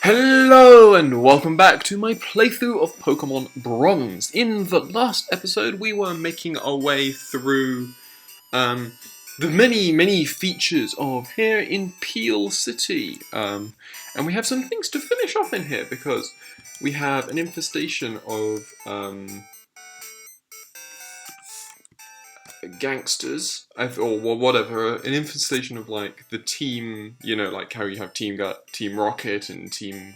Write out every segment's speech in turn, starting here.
Hello and welcome back to my playthrough of Pokemon Bronze. In the last episode we were making our way through the many features of here in Peel City. And we have some things to finish off in here because we have an infestation of gangsters, or whatever, an infestation of like the team, you know, like how you have Team Rocket and Team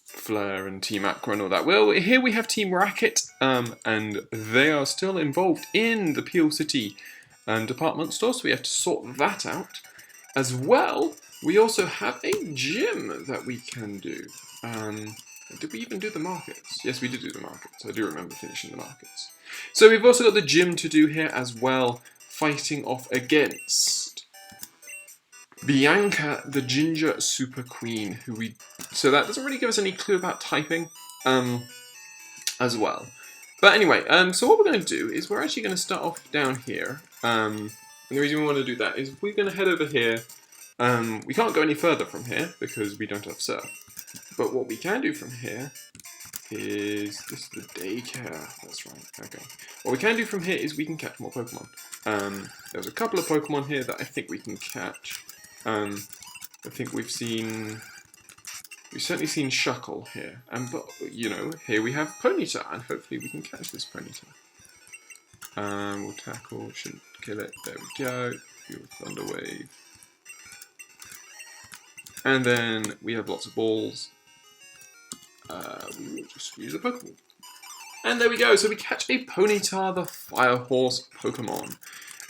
Flare and Team Aqua and all that. Well, here we have Team Racket, and they are still involved in the Peel City department store, so we have to sort that out. As well, we also have a gym that we can do. Did we even do the markets? Yes, we did do the markets. I do remember finishing the markets. So we've also got the gym to do here as well, fighting off against Bianca, the Ginger Super Queen, so that doesn't really give us any clue about typing, as well. But anyway, so what we're going to do is we're actually going to start off down here, and the reason we want to do that is we're going to head over here. We can't go any further from here because we don't have surf, but what we can do from here is, this is the daycare, that's right, okay. What we can do from here is we can catch more Pokemon. There's a couple of Pokemon here that I think we can catch. I think we've certainly seen Shuckle here, but you know, here we have Ponyta, and hopefully we can catch this Ponyta. We'll tackle, shouldn't kill it, there we go, Thunder Wave. And then we have lots of balls. We will just use a Pokeball. And there we go, so we catch a Ponyta, the Fire Horse Pokemon.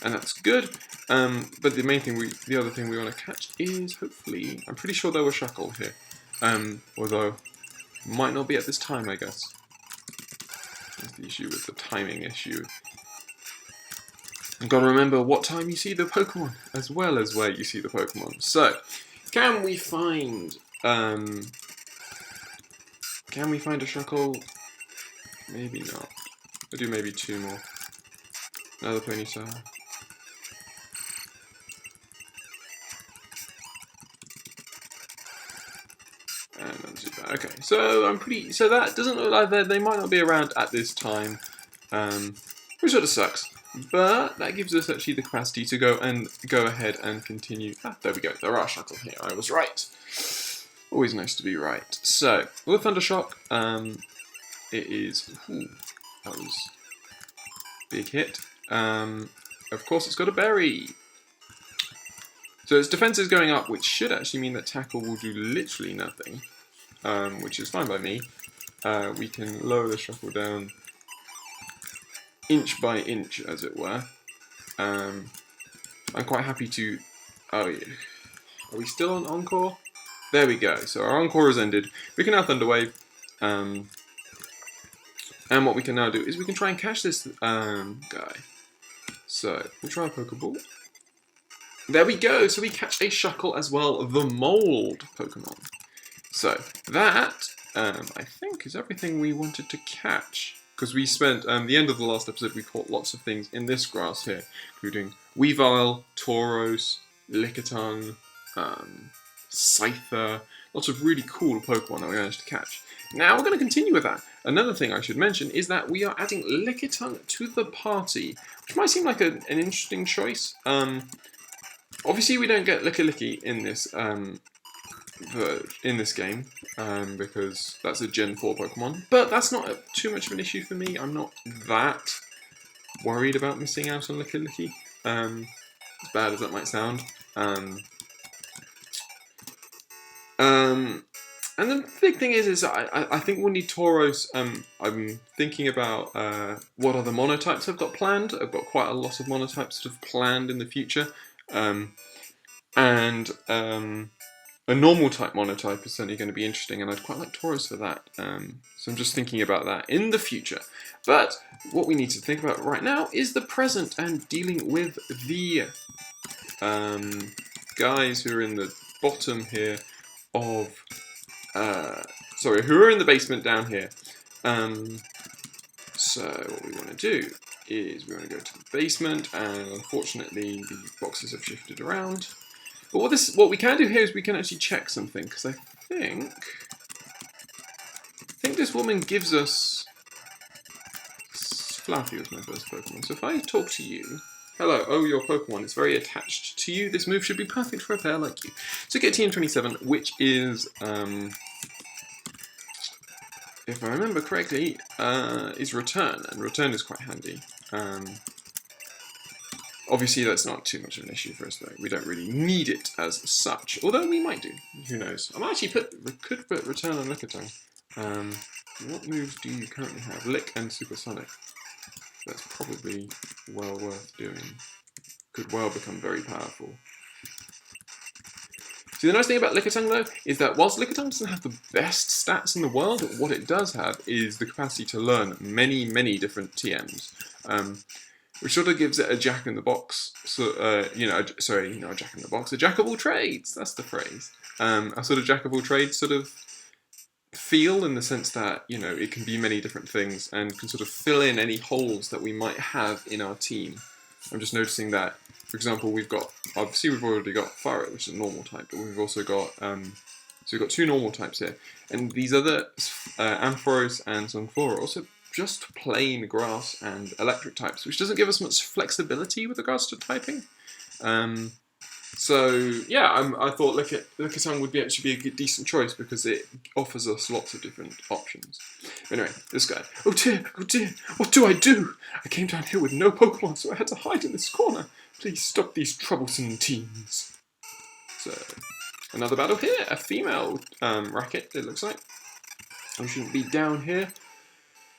And that's good, but the other thing we want to catch is, hopefully, I'm pretty sure there was Shuckle here, although, might not be at this time, I guess. That's the issue with the timing issue. You've got to remember what time you see the Pokemon, as well as where you see the Pokemon. So, can we find a Shuckle? Maybe not. I'll do maybe two more. Another Ponyta. Okay, so so that doesn't look like they might not be around at this time, which sort of sucks. But that gives us actually the capacity to go ahead and continue. Ah, there we go. There are Shuckle here. I was right. Always nice to be right. So with Thundershock, it is. That was a big hit. Of course, it's got a berry. So its defense is going up, which should actually mean that Tackle will do literally nothing, which is fine by me. We can lower the Shuckle down inch by inch, as it were. I'm quite happy to... Oh, yeah. Are we still on Encore? There we go. So our Encore has ended. We can now Thunder Wave. And what we can now do is we can try and catch this guy. So, we'll try a Pokeball. There we go! So we catch a Shuckle as well, the Mold Pokemon. So, that, I think, is everything we wanted to catch. Because we spent, the end of the last episode, we caught lots of things in this grass here, including Weavile, Tauros, Lickitung, Scyther, lots of really cool Pokemon that we managed to catch. Now we're going to continue with that. Another thing I should mention is that we are adding Lickitung to the party, which might seem like an interesting choice. Obviously we don't get Licky in this game, because that's a Gen 4 Pokemon, but that's not too much of an issue for me. I'm not that worried about missing out on Licky, as bad as that might sound. And the big thing is I think we'll need Tauros. I'm thinking about what other monotypes I've got planned. I've got quite a lot of monotypes sort of planned in the future. A normal type monotype is certainly going to be interesting, and I'd quite like Tauros for that. So I'm just thinking about that in the future. But what we need to think about right now is the present and dealing with the guys who are in the bottom here of... sorry, who are in the basement down here. So what we want to do is we want to go to the basement, and unfortunately the boxes have shifted around. But what we can do here is we can actually check something, because I think this woman gives us... Fluffy was my first Pokemon. So if I talk to you... Hello, oh, your Pokemon is very attached to you. This move should be perfect for a pair like you. So get TM27, which is... if I remember correctly, is Return, and Return is quite handy. Obviously, that's not too much of an issue for us, though. We don't really need it as such, although we might do. Who knows? I might actually could put Return on Lickitung. What moves do you currently have? Lick and Supersonic. That's probably well worth doing. Could well become very powerful. See, the nice thing about Lickitung, though, is that whilst Lickitung doesn't have the best stats in the world, what it does have is the capacity to learn many, many different TMs, which sort of gives it a jack-in-the-box, not a jack-in-the-box, a jack-of-all-trades, that's the phrase. A sort of jack-of-all-trades sort of feel, in the sense that, you know, it can be many different things and can sort of fill in any holes that we might have in our team. I'm just noticing that, for example, obviously we've already got Fire, which is a normal type, but we've also got, so we've got two normal types here. And these other, Ampharos and Sunflora, are also just plain grass and electric types, which doesn't give us much flexibility with regards to typing. So yeah, I thought Lickitung would actually be a decent choice because it offers us lots of different options. Anyway, this guy. Oh dear, what do I do? I came down here with no Pokemon, so I had to hide in this corner. Please stop these troublesome teens. So, another battle here. A female Racket, it looks like. We shouldn't be down here.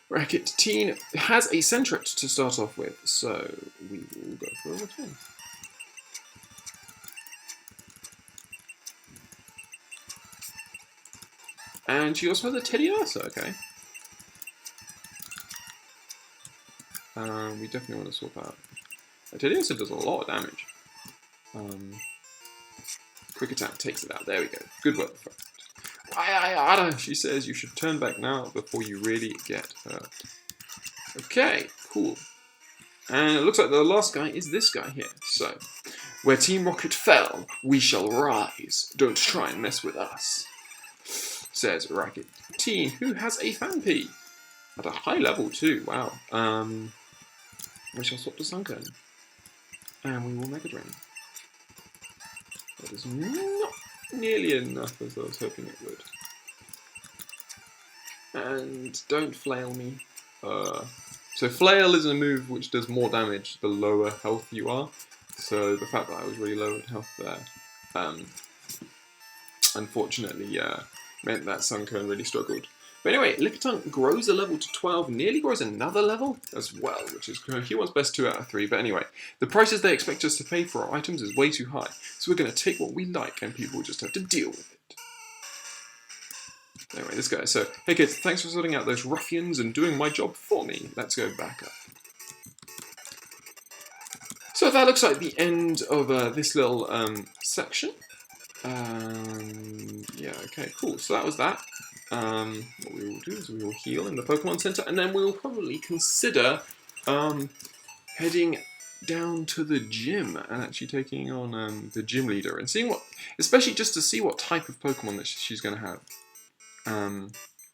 Racket Teen has a Sentret to start off with, so we will go for a return. And she also has a Teddiursa, okay. We definitely want to swap out. A Teddiursa does a lot of damage. Quick Attack takes it out. There we go. Good work. Ada, she says you should turn back now before you really get hurt. Okay, cool. And it looks like the last guy is this guy here. So, where Team Rocket fell, we shall rise. Don't try and mess with us. Says Racket Teen, who has a Phanpy. At a high level too, wow. We shall swap to Sunkern. And we will Mega Drain. That is not nearly enough as I was hoping it would. And don't flail me. So Flail is a move which does more damage the lower health you are. So the fact that I was really low in health there, unfortunately, meant that Sunkern really struggled. But anyway, Lickitung grows a level to 12, nearly grows another level as well, which is he wants best 2 out of 3. But anyway, the prices they expect us to pay for our items is way too high, so we're going to take what we like, and people just have to deal with it. Anyway, this guy. So, hey kids, thanks for sorting out those ruffians and doing my job for me. Let's go back up. So that looks like the end of this little section. Yeah, okay, cool. So that was that. What we will do is we will heal in the Pokemon Center, and then we will probably consider heading down to the gym and actually taking on the gym leader and seeing what, especially just to see what type of Pokemon that she's going to have,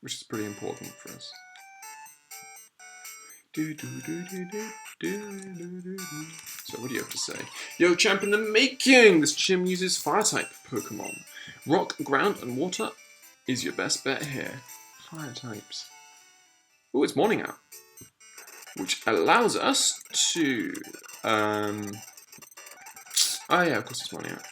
which is pretty important for us. So what do you have to say? Yo, champ in the making! This gym uses Fire-type Pokemon. Rock, Ground, and Water is your best bet here. Fire types. Oh, it's morning out. Which allows us to... oh yeah, of course it's morning out.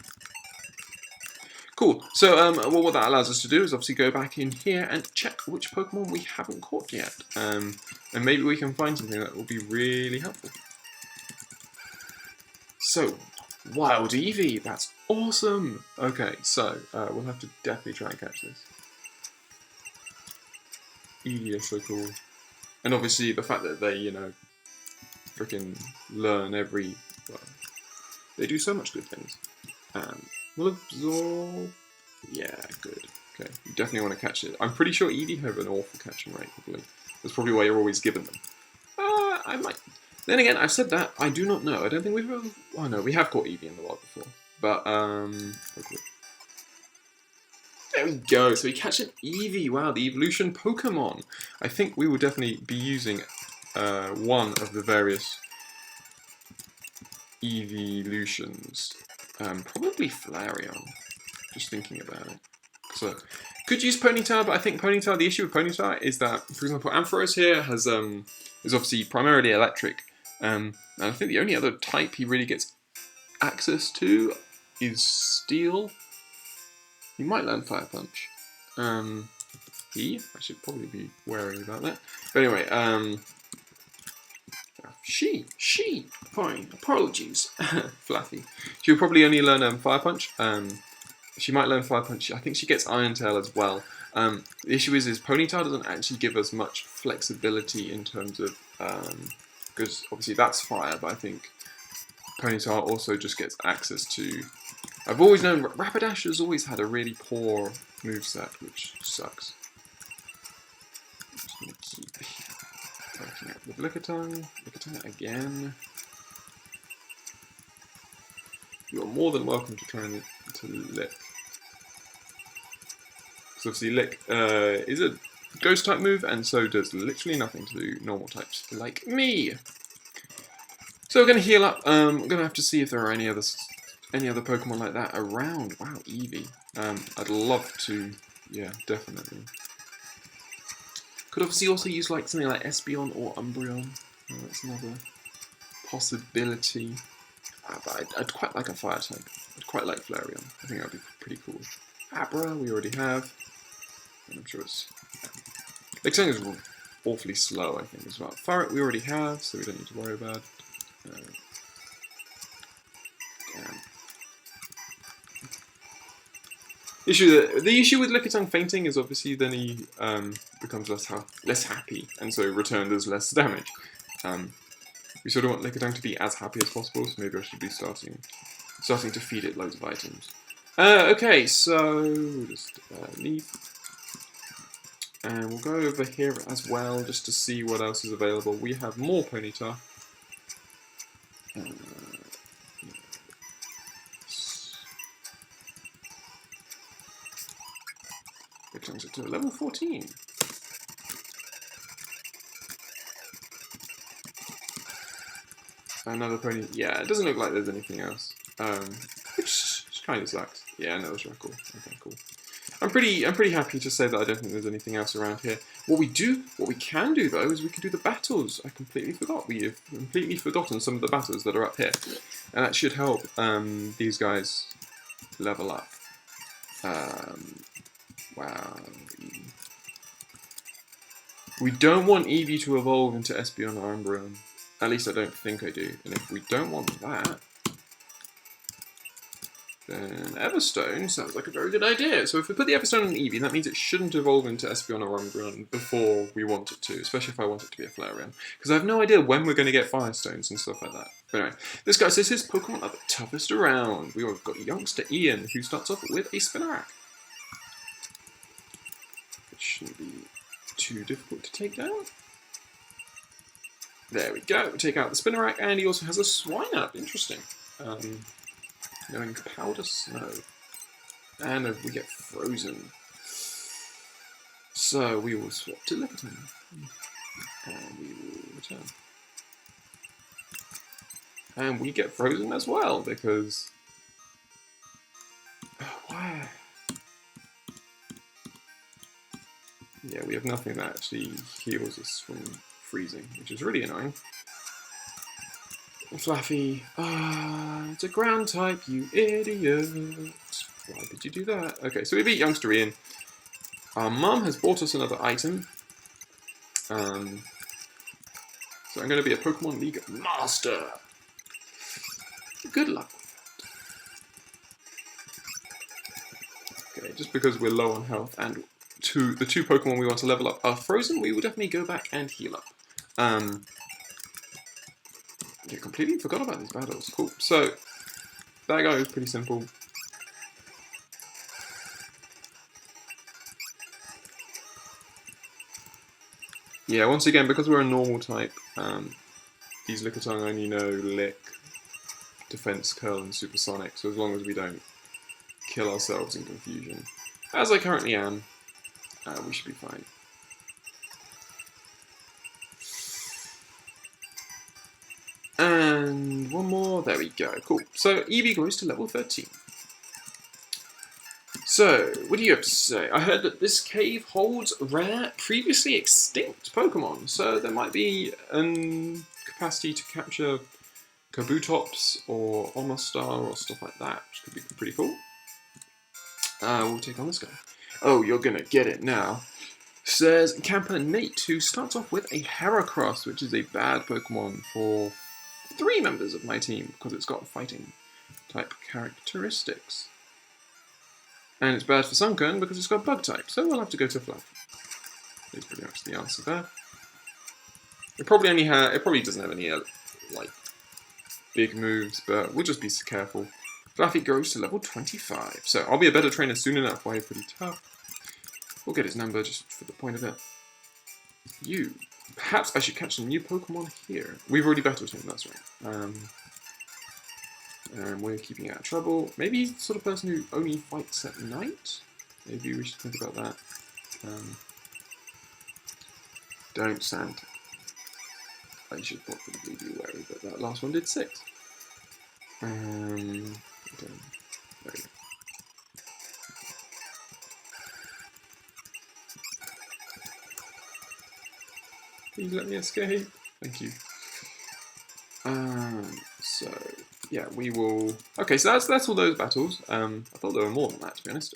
Cool. So what that allows us to do is obviously go back in here and check which Pokemon we haven't caught yet. And maybe we can find something that will be really helpful. So, Wild Eevee, that's awesome! Okay, so we'll have to definitely try and catch this. Eevee is so cool. And obviously the fact that they, you know, freaking learn every... well, they do so much good things. Will absorb... yeah, good. Okay, you definitely want to catch it. I'm pretty sure Eevee have an awful catching rate, probably. That's probably why you're always giving them. I might... then again, I've said that, I do not know. I don't think we've ever... oh no, we have caught Eevee in the wild before. but there we go. So we catch an Eevee. Wow, the evolution Pokemon. I think we will definitely be using one of the various evolutions. Probably Flareon. Just thinking about it. So could use Ponyta, but I think Ponyta. The issue with Ponyta is that, for example, Ampharos here has is obviously primarily electric, and I think the only other type he really gets access to is Steel. He might learn Fire Punch. I should probably be wary about that. But anyway, fine, apologies, Fluffy. She'll probably only learn Fire Punch. She might learn Fire Punch. I think she gets Iron Tail as well. The issue is Ponyta doesn't actually give us much flexibility in terms of, because obviously that's fire, but I think Ponyta also just gets access to. I've always known Rapidash has always had a really poor moveset, which sucks. I'm just going to keep working out with Lickitung. Lickitung again. You are more than welcome to try and Lick. Because obviously Lick is a ghost type move, and so does literally nothing to normal types like me. So we're going to heal up. We're going to have to see if there are any other Pokemon like that around. Wow, Eevee. I'd love to. Yeah, definitely. Could obviously also use like something like Espeon or Umbreon. That's another possibility. But I'd quite like a fire type. I'd quite like Flareon. I think that would be pretty cool. Abra, we already have. And I'm sure it's. Lickitung is awfully slow, I think, as well. Farret, we already have, so we don't need to worry about. The issue with Lickitung fainting is obviously then he becomes less happy, and so return does less damage. We sort of want Lickitung to be as happy as possible, so maybe I should be starting to feed it loads of items. Okay, so we'll just leave. And we'll go over here as well, just to see what else is available. We have more Ponyta. Lickitung to level 14. Another pony. Yeah, it doesn't look like there's anything else. Which kind of sucks. Yeah, another Shuckle. Okay, cool. I'm pretty happy to say that I don't think there's anything else around here. What we can do though, is we can do the battles. I completely forgot. We have completely forgotten some of the battles that are up here, and that should help these guys level up. Wow. We don't want Eevee to evolve into Espeon or Umbreon. At least I don't think I do. And if we don't want that, then Everstone sounds like a very good idea. So if we put the Everstone on Eevee, that means it shouldn't evolve into Espeon or Umbreon before we want it to, especially if I want it to be a Flareon. Because I have no idea when we're going to get Firestones and stuff like that. But anyway, this guy says his Pokemon are the toughest around. We've got youngster Ian, who starts off with a Spinarak. It shouldn't be too difficult to take down. There we go. We take out the Spinarak, and he also has a Swinub. Interesting. Knowing Powder Snow. And we get Frozen. So we will swap to Lickitung. And we will return. And we get Frozen as well, because... why? Yeah, we have nothing that actually heals us from freezing, which is really annoying. Fluffy, it's a ground type, you idiot. Why did you do that? Okay, so we beat youngster Ian. Our mum has bought us another item. So I'm going to be a Pokemon League Master. Good luck with that. Okay, just because we're low on health and the two Pokemon we want to level up are frozen, we will definitely go back and heal up. Yeah, completely forgot about these battles. Cool. So, that guy was pretty simple. Yeah, once again, because we're a normal type, these Lickitung only know Lick defense curl and supersonic, so as long as we don't kill ourselves in confusion, as I currently am, we should be fine. And one more, there we go, cool. So Eevee grows to level 13. So, what do you have to say? I heard that this cave holds rare, previously extinct Pokemon, so there might be capacity to capture Kabutops or Omastar or stuff like that, which could be pretty cool. We'll take on this guy. Oh, you're gonna get it now. Says Camper Nate, who starts off with a Heracross, which is a bad Pokemon for 3 members of my team, because it's got fighting type characteristics. And it's bad for Sunkern because it's got bug type, so we'll have to go to Fluff. That's pretty much the answer there. It probably doesn't have any like big moves, but we'll just be careful. Fluffy grows to level 25, so I'll be a better trainer soon enough. Why you're pretty tough. We'll get his number just for the point of it. Perhaps I should catch some new Pokemon here. We've already battled him, that's right. And we're keeping out of trouble. Maybe he's the sort of person who only fights at night? Maybe we should think about that. Don't sand. I should probably be wary, but that last one did 6. There we go. Please let me escape. Thank you. So yeah, we will. Okay, so that's all those battles. I thought there were more than that, to be honest.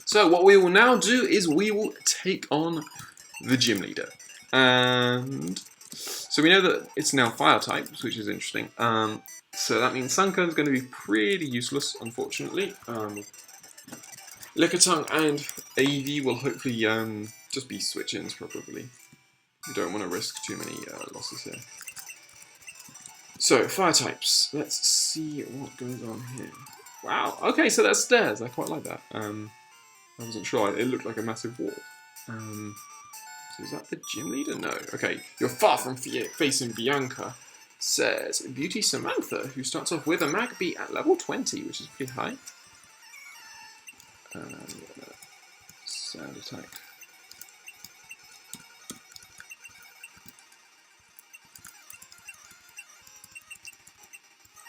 So what we will now do is we will take on the gym leader, and so we know that it's now fire types, which is interesting. So that means Sunkern is going to be pretty useless, unfortunately. Lickitung and Eevee will hopefully just be switch-ins, probably. We don't want to risk too many losses here. So, fire types. Let's see what goes on here. Wow, okay, so that's stairs. I quite like that. I wasn't sure. It looked like a massive wall. So is that the gym leader? No. Okay, you're far from facing Bianca, says Beauty Samantha, who starts off with a Magby at level 20, which is pretty high. Sound attack.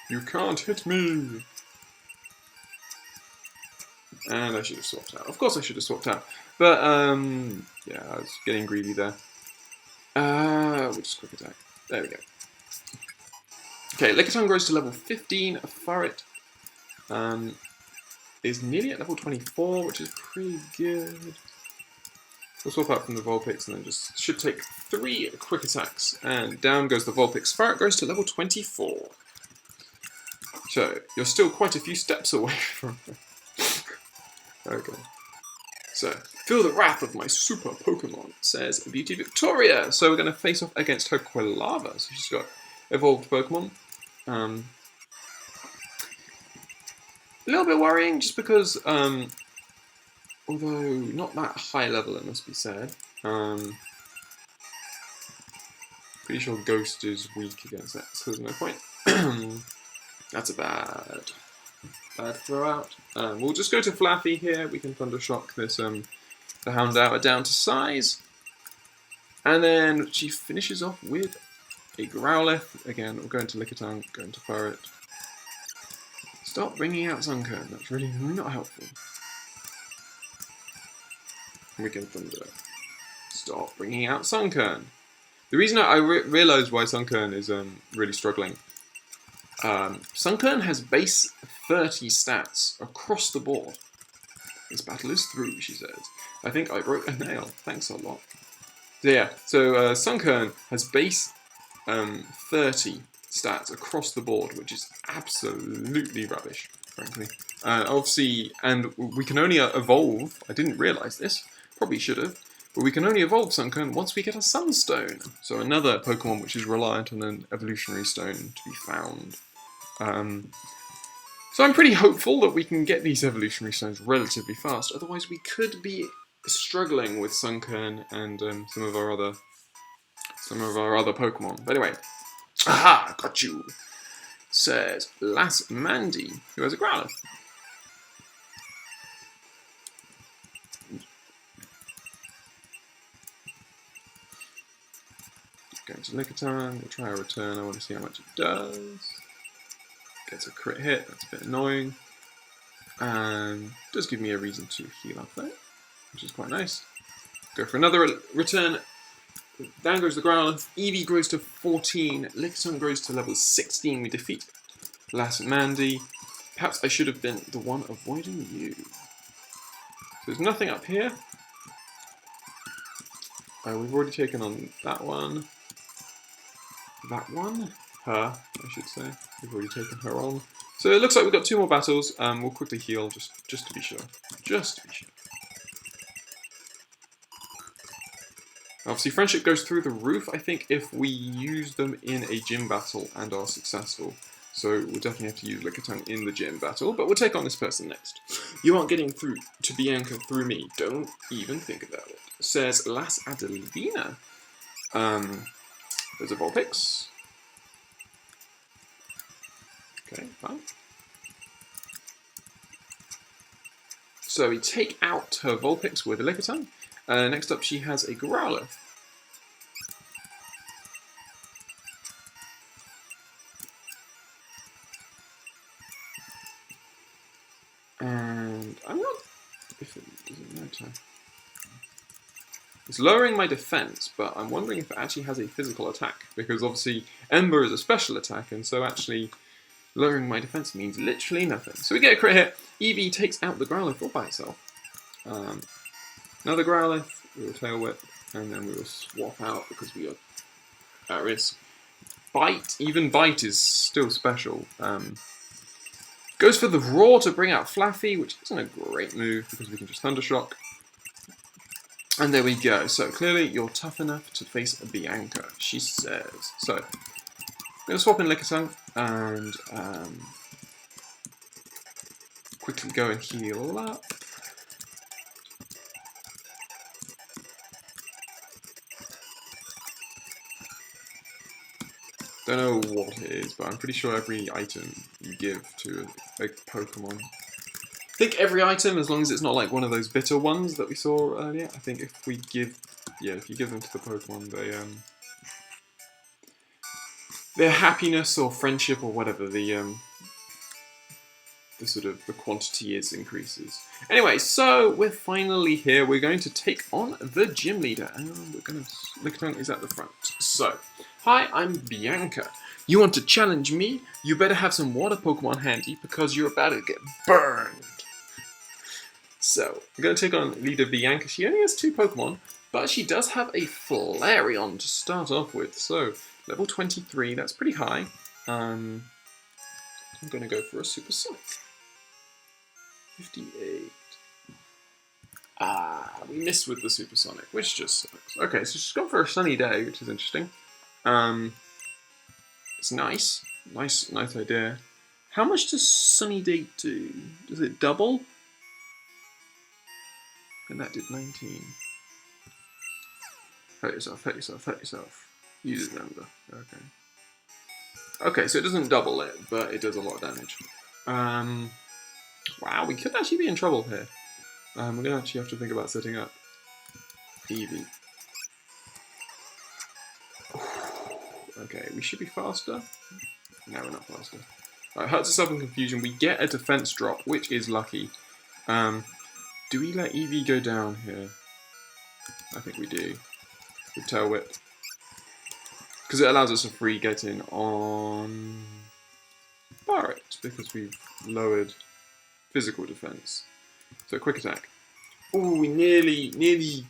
You can't hit me! And I should have swapped out. Of course I should have swapped out. But, yeah, I was getting greedy there. We'll just quick attack. There we go. Okay, Lickitung grows to level 15. Furret is nearly at level 24, which is pretty good. We'll swap out from the Vulpix and then just should take 3 quick attacks. And down goes the Vulpix. Furret grows to level 24. So, you're still quite a few steps away from her. Okay. So, feel the wrath of my super Pokemon, says Beauty Victoria. So we're going to face off against her Quilava. So she's got evolved Pokemon. A little bit worrying just because, although not that high level, it must be said. Pretty sure Ghost is weak against that, so there's no point. That's a bad throw out. We'll just go to Flaffy here. We can Thunder Shock this the Houndour down to size. And then she finishes off with a Growlithe. Again, we're going to Lickitung, going to Furret. Stop bringing out Sunkern. That's really not helpful. We can Thunder. Stop bringing out Sunkern. The reason I realised why Sunkern is really struggling. Sunkern has base 30 stats across the board. This battle is through, she says. I think I broke a nail. Thanks a lot. So yeah, so Sunkern has base 30 stats across the board, which is absolutely rubbish, frankly. Obviously, and we can only evolve. I didn't realise this. Probably should have. But we can only evolve Sunkern once we get a Sunstone. So another Pokemon which is reliant on an evolutionary stone to be found. So I'm pretty hopeful that we can get these evolutionary stones relatively fast. Otherwise, we could be struggling with Sunkern and some of our other Pokemon. But anyway, aha, got you. says Lass Mandy, who has a Growlithe. Going to Lickitung, we'll try a return, I want to see how much it does. Gets a crit hit, that's a bit annoying. And does give me a reason to heal up there, which is quite nice. Go for another return. Down goes the Growlithe. Eevee grows to 14. Lickitung grows to level 16. We defeat Lass Mandy. Perhaps I should have been the one avoiding you. So there's nothing up here. We've already taken on that one. That one? Her, I should say. We've already taken her on. So it looks like we've got 2 more battles. We'll quickly heal just to be sure. Just to be sure. Obviously, friendship goes through the roof, I think, if we use them in a gym battle and are successful. So we'll definitely have to use Lickitung in the gym battle, but we'll take on this person next. You aren't getting through to Bianca through me. Don't even think about it. Says Lass Adelina. There's a Vulpix. Okay, fine. So we take out her Vulpix with a Lickitung. Next up, she has a Growlithe. And I'm not... If it doesn't matter. It's lowering my defense, but I'm wondering if it actually has a physical attack, because obviously Ember is a special attack, and so actually lowering my defense means literally nothing. So we get a crit hit. Eevee takes out the Growlithe all by itself. Another Growlithe, we will Tail Whip, and then we will swap out because we are at risk. Bite, even Bite is still special. Goes for the Roar to bring out Flaffy, which isn't a great move because we can just Thundershock. And there we go. So clearly you're tough enough to face Bianca, she says. So I'm going to swap in Lickitung and quickly go and heal up. Don't know what it is, but I'm pretty sure every item you give to a Pokemon. I think every item, as long as it's not like one of those bitter ones that we saw earlier, I think if we give, yeah, if you give them to the Pokemon, they their happiness or friendship or whatever the sort of the quantity increases. Anyway, so we're finally here. We're going to take on the gym leader, and we're going to Lickitung is at the front. So, hi, I'm Bianca. You want to challenge me? You better have some water Pokemon handy because you're about to get burned. So, we're going to take on leader Bianca. She only has 2 Pokemon, but she does have a Flareon to start off with. So, level 23, that's pretty high. I'm going to go for a Supersonic. 58. We missed with the Supersonic, which just sucks. Okay, so she's gone for a Sunny Day, which is interesting. It's nice. Nice idea. How much does Sunny Day do? Does it double? And that did 19. Hurt yourself, hurt yourself, hurt yourself. Use it, remember. Okay. Okay, so it doesn't double it, but it does a lot of damage. Wow, we could actually be in trouble here. We're going to actually have to think about setting up Eevee. Okay, we should be faster. No, we're not faster. Alright, hurts itself in confusion. We get a defense drop, which is lucky. Do we let Eevee go down here? I think we do. With Tail Whip. Because it allows us a free get in on Barret, because we've lowered physical defense. So quick attack. Ooh, we nearly...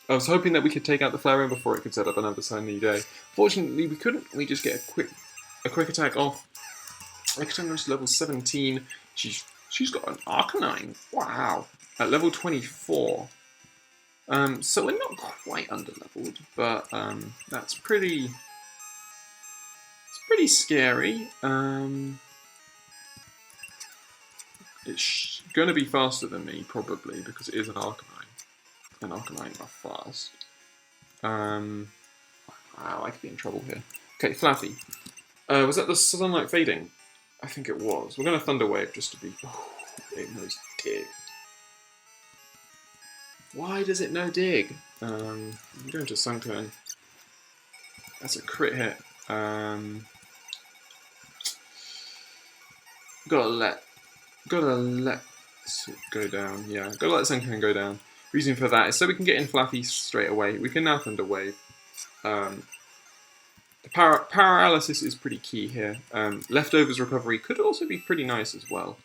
I was hoping that we could take out the Flareon before it could set up another Sunny Day. Fortunately, we couldn't. We just get a quick attack off. Lickitung goes to level 17. She's got an Arcanine. Wow. At level 24. So we're not quite underleveled, but that's pretty... It's pretty scary. It's going to be faster than me, probably, because it is an Arcanine. And Arcanine are fast. Wow, I could be in trouble here. Okay, Flaffy. Was that the Sunlight Fading? I think it was. We're going to Thunder Wave just to be... Oh, it knows Dig. Why does it know Dig? I'm going to Sunkern. That's a crit hit. Gotta let it go down. Yeah, gotta let Sunkern go down. Reason for that is so we can get in Flappy straight away. We can now Thunder Wave. The paralysis is pretty key here. Leftovers recovery could also be pretty nice as well.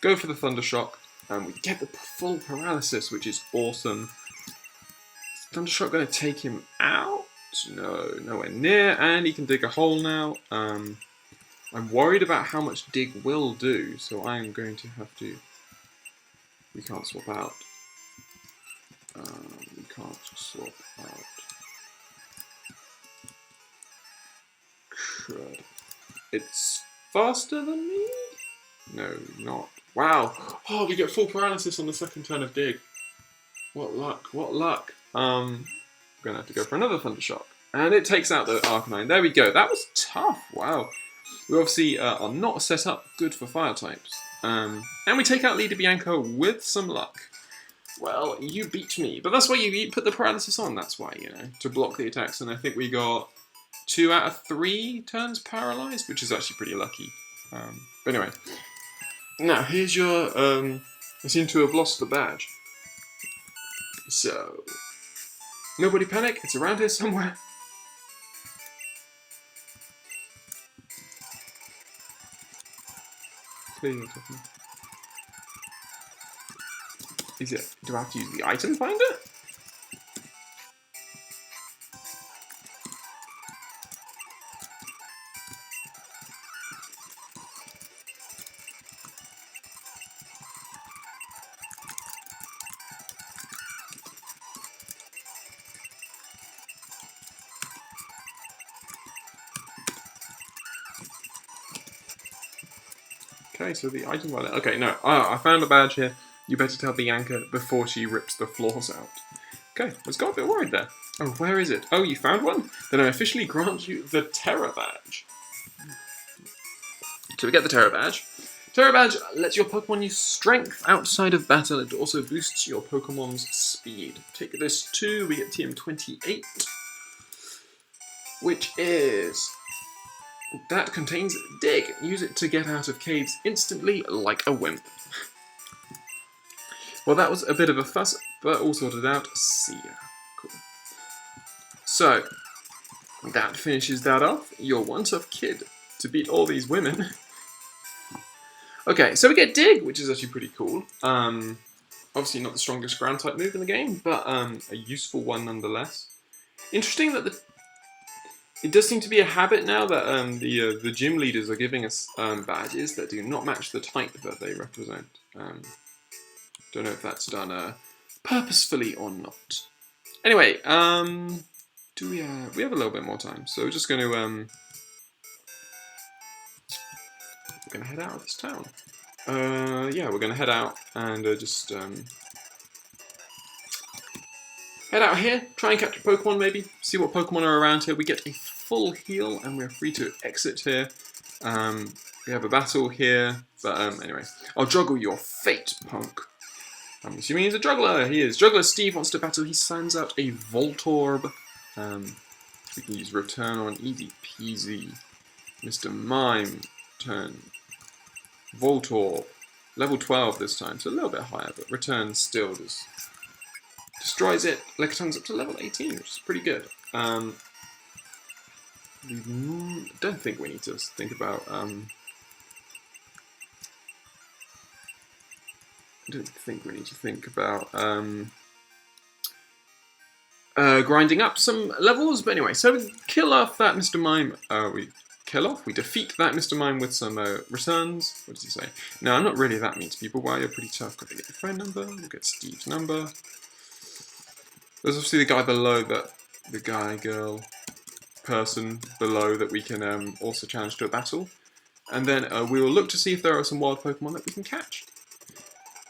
Go for the Thunder Shock. We get the full paralysis, which is awesome. Is Thunder Shock going to take him out? No, nowhere near. And he can dig a hole now. I'm worried about how much Dig will do, so I'm going to have to... We can't swap out. We can't swap out. Crud. It's faster than me? No, not. Wow. Oh, we get full paralysis on the second turn of Dig. What luck, what luck. I'm going to have to go for another Thunder Shock. And it takes out the Arcanine. There we go. That was tough. Wow. We obviously are not set up good for fire types. And we take out Leader Bianca with some luck. Well, you beat me. But that's why you put the paralysis on. That's why, you know, to block the attacks. And I think we got 2 out of 3 turns paralyzed, which is actually pretty lucky. But anyway. Now, here's your... I seem to have lost the badge. So... Nobody panic. It's around here somewhere. Is it? Do I have to use the item finder? Okay, so the item finder. Okay, no. I found a badge here. You better tell Bianca before she rips the floors out. Okay, I was got a bit worried there. Oh, where is it? Oh, you found one? Then I officially grant you the Terra Badge. So we get the Terra Badge. Terra Badge lets your Pokemon use Strength outside of battle. It also boosts your Pokemon's speed. Take this too, we get TM28. Which is... That contains Dig. Use it to get out of caves instantly like a wimp. Well, that was a bit of a fuss, but all sorted out. See ya. Cool. So, that finishes that off. You're one tough kid to beat all these women. Okay, so we get Dig, which is actually pretty cool. Obviously not the strongest ground type move in the game, but a useful one nonetheless. Interesting that it does seem to be a habit now that the gym leaders are giving us badges that do not match the type that they represent. Don't know if that's done purposefully or not. Anyway, we have a little bit more time, so we're just going to we're going to head out of this town. Yeah, we're going to head out and just head out here, try and catch a Pokemon maybe, see what Pokemon are around here. We get a full heal and we're free to exit here. We have a battle here, but anyway, I'll juggle your fate, punk. I'm assuming he's a juggler. He is. Juggler Steve wants to battle. He sends out a Voltorb. We can use Return on easy peasy. Mr. Mime turn. Voltorb. Level 12 this time, so a little bit higher, but Return still just destroys it. Lickitun's up to level 18, which is pretty good. Don't think we need to think about grinding up some levels, but anyway, so we kill off that Mr. Mime. We defeat that Mr. Mime with some returns. What does he say? No, I'm not really that mean to people. Why, you're pretty tough. Got to get your phone number. We'll get Steve's number. There's obviously the guy below that, the guy, girl, person below that we can also challenge to a battle. And then we will look to see if there are some wild Pokemon that we can catch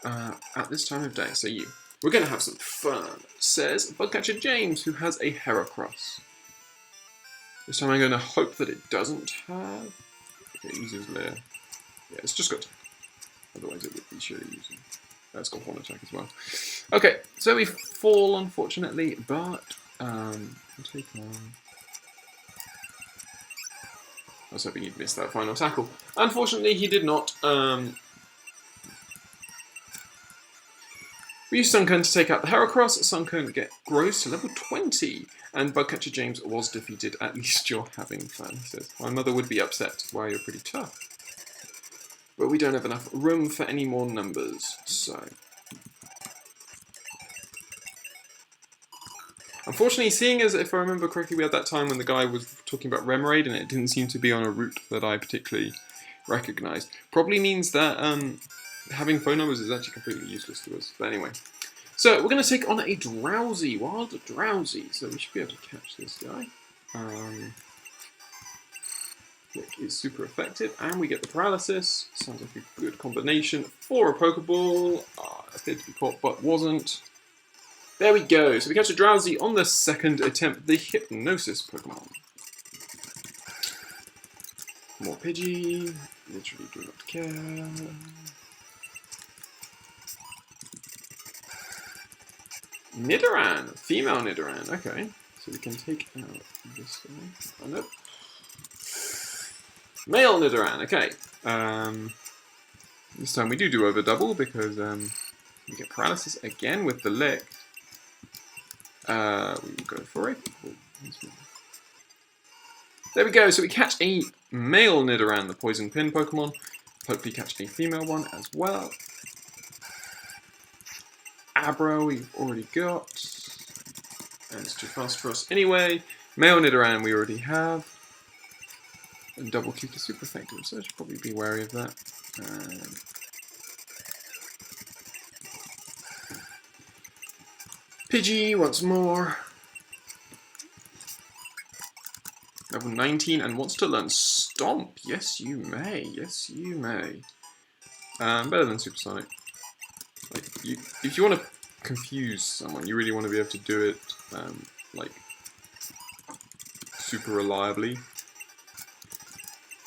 at this time of day. So we're going to have some fun, says Bugcatcher James, who has a Heracross. This time I'm going to hope that it doesn't have... Okay, uses Lair. Yeah, it's just got. Otherwise, it would be surely using. It's got horn attack as well. Okay, so we fall unfortunately, but we'll take on. I was hoping he'd miss that final tackle. Unfortunately, he did not. We used Sunken to take out the Heracross. Sunken grows to level 20. And Bugcatcher James was defeated. At least you're having fun, he says. My mother would be upset. Wow, you're pretty tough. But we don't have enough room for any more numbers, so... Unfortunately, seeing as, if I remember correctly, we had that time when the guy was talking about Remoraid and it didn't seem to be on a route that I particularly recognised, probably means that having phone numbers is actually completely useless to us. But anyway. So, we're going to take on a Drowsy, Wild Drowsy. So we should be able to catch this guy. Lick is super effective, and we get the Paralysis. Sounds like a good combination for a Pokeball. Appeared to be caught, but wasn't. There we go. So we catch a Drowsy on the second attempt, the Hypnosis Pokemon. More Pidgey. Literally do not care. Nidoran. Female Nidoran. Okay. So we can take out this one. Oh, nope. Male Nidoran. Okay. This time we do over double because we get Paralysis again with the Lick. We will go for it. There we go. So we catch a male Nidoran, the Poison Pin Pokemon. Hopefully catch a female one as well. Abra we've already got. And it's too fast for us anyway. Male Nidoran we already have. And Double Kick is super effective, so I should probably be wary of that. Pidgey once more. Level 19 and wants to learn Stomp. Yes, you may. Yes, you may. Better than Supersonic. Like, if you want to confuse someone, you really want to be able to do it, like, super reliably.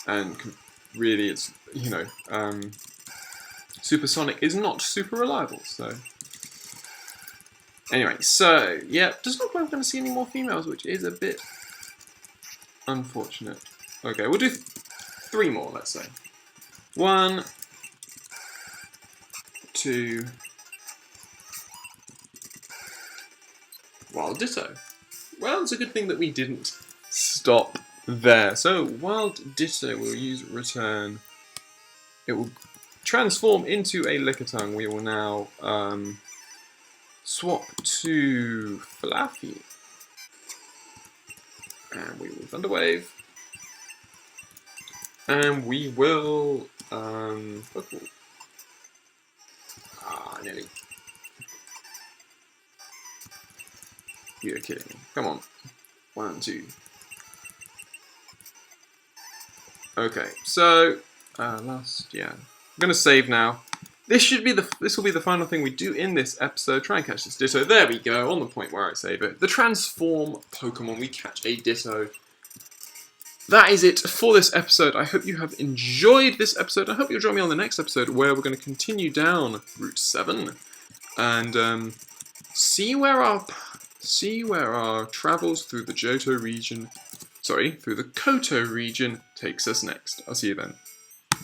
And really, it's, you know, Supersonic is not super reliable, so... Anyway, so, yeah, doesn't look like we're going to see any more females, which is a bit unfortunate. Okay, we'll do 3 more, let's say. 1, 2... Wild Ditto. Well, it's a good thing that we didn't stop there. So, Wild Ditto will use Return. It will transform into a Lickitung. We will now swap to Fluffy. And we will Thunder Wave. And we will Pokeball. Nearly. You're kidding me. Come on. 1, 2. Okay, so yeah. I'm gonna save now. This will be the final thing we do in this episode. Try and catch this Ditto. There we go, on the point where I save it. The Transform Pokemon. We catch a Ditto. That is it for this episode. I hope you have enjoyed this episode. I hope you'll join me on the next episode where we're going to continue down Route 7 and see where our travels through the Johto region, through the Koto region takes us next. I'll see you then.